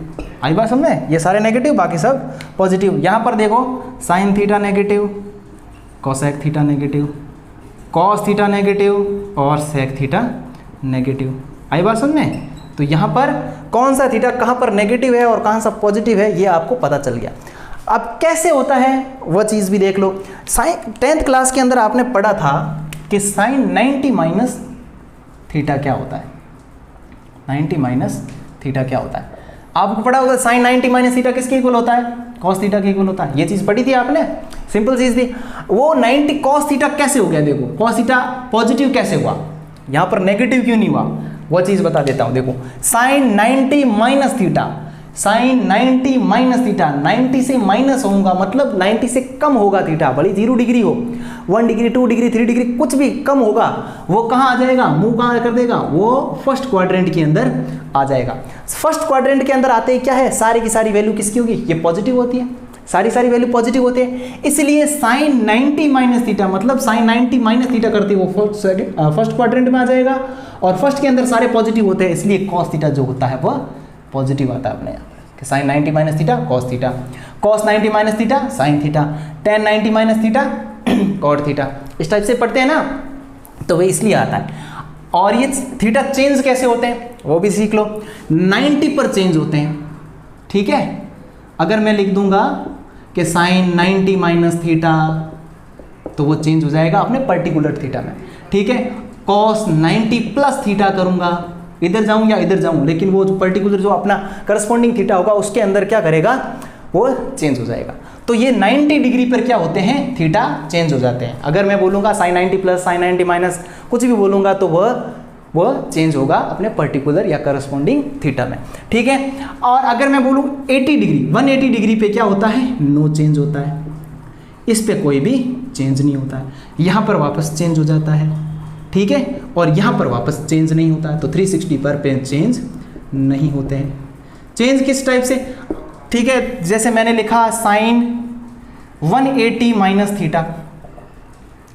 आई बात समझ में, ये सारे नेगेटिव, बाकी सब पॉजिटिव। यहाँ पर देखो sine theta negative, cosec theta negative, cos theta negative और सेक थीटा नेगेटिव। आई बात समझ में। तो यहाँ पर कौन सा थीटा कहाँ पर नेगेटिव है और कहाँ सा पॉजिटिव है, ये आपको पता चल गया। अब कैसे होता है वह चीज़ भी देख लो। साइन 10th क्लास के अंदर आपने पढ़ा था कि साइन 90 माइनस थीटा क्या होता है। 90 माइनस थीटा क्या होता है आपको पता होगा। साइन 90 माइनस थीटा किसके इक्वल होता है? कॉस थीटा के इक्वल होता है। ये चीज पढ़ी थी आपने, सिंपल चीज थी। वो 90 कॉस थीटा कैसे हो गया? देखो कॉस थीटा पॉजिटिव कैसे हुआ, यहां पर नेगेटिव क्यों नहीं हुआ, वो चीज बता देता हूं। देखो sine 90 minus theta, sine 90 minus theta, 90 से माइनस होगा मतलब 90 से कम होगा थीटा, भले 0 डिग्री हो, 1 डिग्री 2 डिग्री 3 डिग्री कुछ भी कम होगा, वो कहाँ आ जाएगा? मूव कहाँ कर देगा? वो फर्स्ट क्वाड्रेंट के अंदर आ जाएगा। फर्स्ट क्वाड्रेंट के अंदर आते ही क्या है, सारी की सारी वैल्यू किसकी होगी? ये पॉजिटिव होती है, सारी वैल्यू पॉजिटिव होते हैं। इसलिए साइन 90 माइनस थीटा मतलब साइन 90 माइनस थीटा करती है वो फर्स्ट क्वाड्रेंट में आ जाएगा, और फर्स्ट के अंदर सारे पॉजिटिव होते हैं, इसलिए कॉस थीटा जो होता है वह पॉजिटिव आता है अपने यहाँ कि sine 90 minus theta cos theta, cos 90 minus theta sine theta, tan 90 minus theta cot theta. इस टाइप से पढ़ते हैं ना, तो वही इसलिए आता है। और ये थीटा चेंज कैसे होते हैं वो भी सीख लो। 90 पर चेंज होते हैं, ठीक है। अगर मैं लिख दूंगा कि साइन 90 माइनस थीटा, तो वो चेंज हो जाएगा अपने पर्टिकुलर थीटा में, ठीक है। कॉस 90 प्लस थीटा करूंगा, इधर जाऊं या इधर जाऊं, लेकिन वो जो पर्टिकुलर जो अपना करस्पॉन्डिंग थीटा होगा उसके अंदर क्या करेगा, वो चेंज हो जाएगा। तो ये 90 डिग्री पर क्या होते हैं, थीटा चेंज हो जाते हैं। अगर मैं बोलूंगा साइन 90 प्लस साइन 90 माइनस कुछ भी बोलूंगा तो वह चेंज होगा अपने पर्टिकुलर या करस्पॉन्डिंग थीटा में, ठीक है। और अगर मैं बोलूँ 80 डिग्री 180 डिग्री पे क्या होता है, नो चेंज होता है, इस पे कोई भी चेंज नहीं होता है, यहाँ पर वापस चेंज हो जाता है, ठीक है, और यहाँ पर वापस चेंज नहीं होता है। तो 360 पर पे चेंज नहीं होते हैं। चेंज किस टाइप से, ठीक है, जैसे मैंने लिखा साइन 180 माइनस थीटा,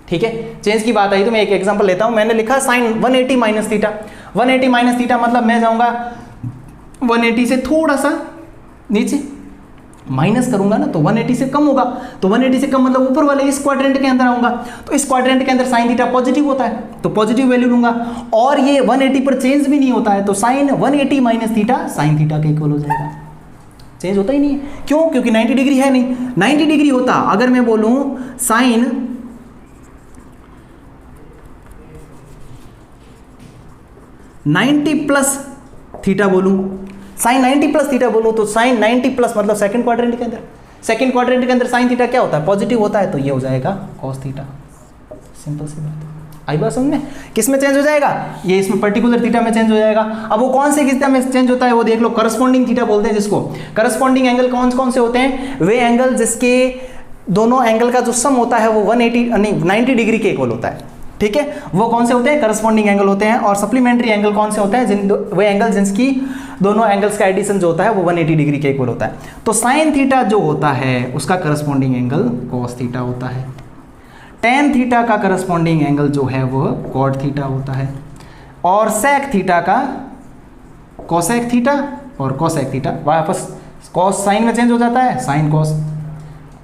ठीक है। चेंज की बात आई तो मैं एक एग्जांपल लेता हूं। मैंने लिखा sine 180 minus theta, 180 minus theta मतलब मैं जाऊंगा 180 से थोड़ा सा नीचे माइनस करूंगा ना, तो 180 से कम होगा, तो 180 से कम मतलब ऊपर वाले इस क्वाड्रेंट के अंदर आऊंगा, तो इस क्वाड्रेंट के अंदर साइन थीटा पॉजिटिव होता है, तो पॉजिटिव वैल्यू लूंगा। और ये 180 पर चेंज भी नहीं होता है, तो sine 180 minus theta sine theta के इक्वल हो जाएगा। चेंज होता ही नहीं है, क्यों? क्योंकि 90 डिग्री है नहीं। 90 डिग्री होता, अगर मैं बोलूं साइन 90 प्लस थीटा बोलूं, साइन 90 प्लस थीटा बोलूं, तो साइन 90 प्लस मतलब सेकंड क्वाड्रेंट के अंदर, सेकंड क्वाड्रेंट के अंदर साइन थीटा क्या होता है, पॉजिटिव होता है, तो ये हो जाएगा कॉस थीटा। सिंपल सी बात है, आई बात समझ में? किस में चेंज हो जाएगा, ये इसमें पर्टिकुलर थीटा में चेंज हो जाएगा। अब वो कौन से थीटा में चेंज होता है वो देख लो, करस्पॉन्डिंग थीटा बोलते हैं जिसको। करस्पॉन्डिंग एंगल कौन कौन से होते हैं, वे एंगल जिसके दोनों एंगल का जो सम होता है वो 90 डिग्री के इक्वल होता है, ठीक है। वो कौन से होते हैं, करस्पॉन्डिंग एंगल होते हैं। और सप्लीमेंट्री एंगल कौन से होते हैं, वे एंगल जिनकी दोनों एंगल्स का एडिशन जो होता है वो 180 डिग्री के इक्वल होता है। तो साइन थीटा जो होता है उसका करस्पॉन्डिंग एंगल कॉस थीटा होता है, टेन थीटा का करस्पॉन्डिंग एंगल जो है वो कॉट थीटा होता है, और सेक थीटा का कोसेक थीटा और कोसेक थीटा, वापस कॉस साइन में चेंज हो जाता है, साइन कॉस,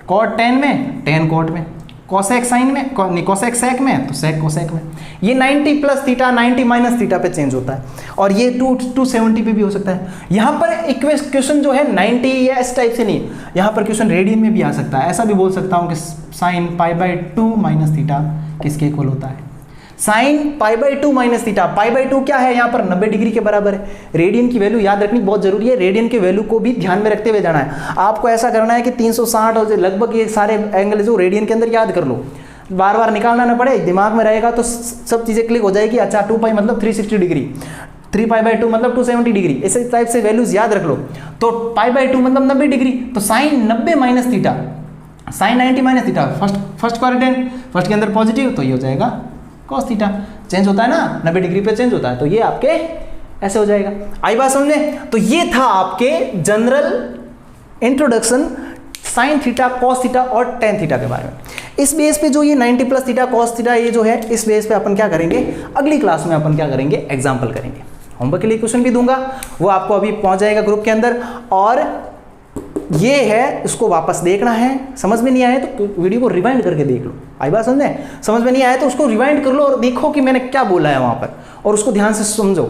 कॉट टेन में टेन कॉट में, कोसेक साइन में कोसेक सेक में तो सेक कोसेक में। ये 90 प्लस थीटा 90 माइनस थीटा पे चेंज होता है, और ये 270 पे भी हो सकता है। यहाँ पर क्वेश्चन जो है 90 या इस टाइप से नहीं, यहाँ पर क्वेश्चन रेडियन में भी आ सकता है। ऐसा भी बोल सकता हूँ कि साइन π/2 माइनस थीटा किसके इक्वल होता है, साइन π/2 माइनस थीटा। π/2 क्या है, यहाँ पर 90 डिग्री के बराबर है। रेडियन की वैल्यू याद रखनी बहुत जरूरी है, रेडियन की वैल्यू को भी ध्यान में रखते हुए जाना है। आपको ऐसा करना है कि 360 और लगभग ये सारे एंगल जो रेडियन के अंदर याद कर लो, बार बार निकालना ना पड़े, दिमाग में रहेगा तो सब चीज़ें क्लिक हो जाएगी। अच्छा 2π मतलब 360 डिग्री, 3π/2 मतलब 270 डिग्री, इस टाइप से वैल्यूज याद रख लो। तो π/2 मतलब 90 डिग्री, तो sine 90 minus theta sine 90 minus theta, first quadrant, first के अंदर पॉजिटिव, तो ये हो जाएगा कॉस थीटा। चेंज होता है ना, 90 डिग्री पे चेंज होता है, तो ये आपके ऐसे हो जाएगा। आई बात समझ में? तो ये था आपके general introduction sine theta cos theta और टेन थीटा के बारे में। इस बेस पे जो ये 90 प्लस थीटा कॉस थीटा ये जो है, इस बेस पे अपन क्या करेंगे, अगली क्लास में अपन क्या करेंगे, एग्जाम्पल करेंगे। होमवर्क के लिए क्वेश्चन भी दूंगा, वो आपको अभी पहुंच जाएगा ग्रुप के अंदर। और ये है, इसको वापस देखना है, समझ में नहीं आया तो वीडियो को रिवाइंड करके देख लो। आई बात समझ में नहीं आया तो उसको रिवाइंड कर लो और देखो कि मैंने क्या बोला है वहां पर, और उसको ध्यान से समझो।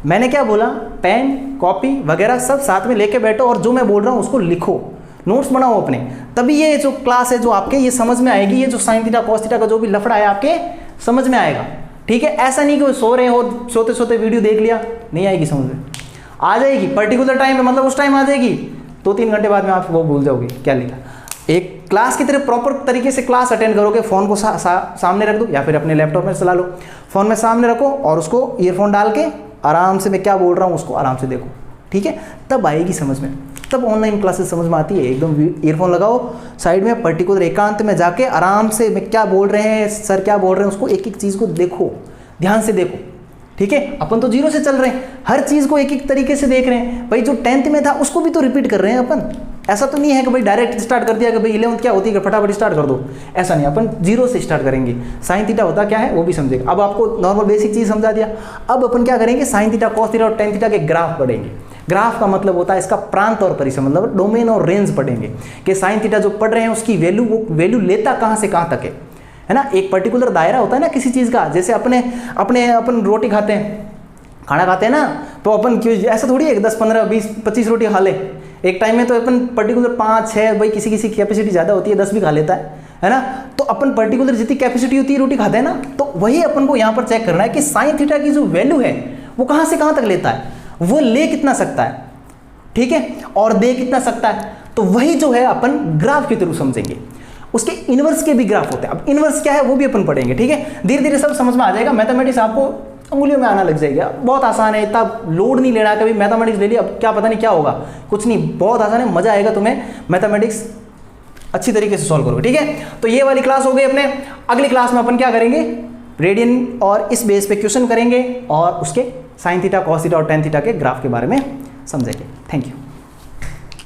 मैंने क्या बोला, पेन कॉपी वगैरह सब साथ में लेके बैठो, और जो मैं बोल रहा हूँ उसको लिखो, नोट्स बनाओ अपने, तभी ये जो क्लास है जो आपके ये समझ में आएगी। ये जो साइन थीटा कॉस थीटा का जो भी लफड़ा है आपके समझ में आएगा। ठीक है, ऐसा नहीं कि वो सो रहे हो, सोते सोते वीडियो देख लिया, नहीं आएगी समझ में। आ जाएगी पर्टिकुलर टाइम पे, मतलब उस टाइम आ जाएगी, 2-3 घंटे बाद में आप वो भूल जाओगे क्या लिखा। एक क्लास की तरह प्रॉपर तरीके से क्लास अटेंड करोगे, फ़ोन को सामने रख दो या फिर अपने लैपटॉप में चला लो, फ़ोन में सामने रखो और उसको ईयरफोन डाल के आराम से मैं क्या बोल रहा हूँ उसको आराम से देखो। ठीक है, तब आएगी समझ में, तब ऑनलाइन क्लासेस समझ में आती है। एकदम ईयरफोन लगाओ साइड में, पर्टिकुलर एकांत में जाके आराम से मैं क्या बोल रहे हैं, सर क्या बोल रहे हैं, उसको एक एक चीज़ को देखो, ध्यान से देखो। ठीक है, अपन तो 0 से चल रहे हैं, हर चीज़ को एक एक तरीके से देख रहे हैं। भाई जो 10th में था उसको भी तो रिपीट कर रहे हैं अपन, ऐसा तो नहीं है कि भाई डायरेक्ट स्टार्ट कर दिया कि भाई 11th क्या होती है फटाफट स्टार्ट कर दो, ऐसा नहीं, अपन 0 से स्टार्ट करेंगे। साइन थीटा होता क्या है वो भी समझेगा। अब आपको नॉर्मल बेसिक चीज़ समझा दिया, अब अपन क्या करेंगे, साइन थीटा, कॉस थीटा और टेन थीटा के ग्राफ पढ़ेंगे। ग्राफ का मतलब होता है इसका प्रांत और परिसर, मतलब डोमेन और रेंज पढ़ेंगे कि साइन थीटा जो पढ़ रहे हैं उसकी वैल्यू, वो वैल्यू लेता कहाँ से कहाँ तक है ना। एक पर्टिकुलर दायरा होता है ना किसी चीज़ का, जैसे अपन रोटी खाते हैं, खाना खाते हैं ना, तो अपन ऐसा थोड़ी है कि 10, 15, 20, 25 रोटी खा ले एक टाइम में, तो अपन पर्टिकुलर 5, 6, भाई किसी किसी की कैपेसिटी ज़्यादा होती है 10 भी खा लेता है ना। तो अपन पर्टिकुलर जितनी कैपेसिटी होती है रोटी खाते हैं ना, तो वही अपन को यहाँ पर चेक करना है कि साइन थीटा की जो वैल्यू है वो कहाँ से कहाँ तक लेता है, वो ले कितना सकता है, ठीक है, और दे कितना सकता है। तो वही जो है अपन ग्राफ के थ्रू समझेंगे। उसके इनवर्स के भी ग्राफ होते हैं, अब इनवर्स क्या है वो भी अपन पढ़ेंगे। ठीक है, धीरे धीरे सब समझ में आ जाएगा। मैथमेटिक्स आपको अंगुलियों में आना लग जाएगा, बहुत आसान है, इतना लोड नहीं लेना। कभी मैथमेटिक्स ले लिया अब क्या पता नहीं क्या होगा, कुछ नहीं, बहुत आसान है, मजा आएगा तुम्हें, मैथमेटिक्स अच्छी तरीके से सॉल्व करोगे। ठीक है, तो ये वाली क्लास हो गई अपने। अगली क्लास में अपन क्या करेंगे, रेडियन और इस बेस पे क्वेश्चन करेंगे और उसके साइन थीटा, कॉस थीटा और टेन थीटा के ग्राफ के बारे में समझेंगे। Thank you.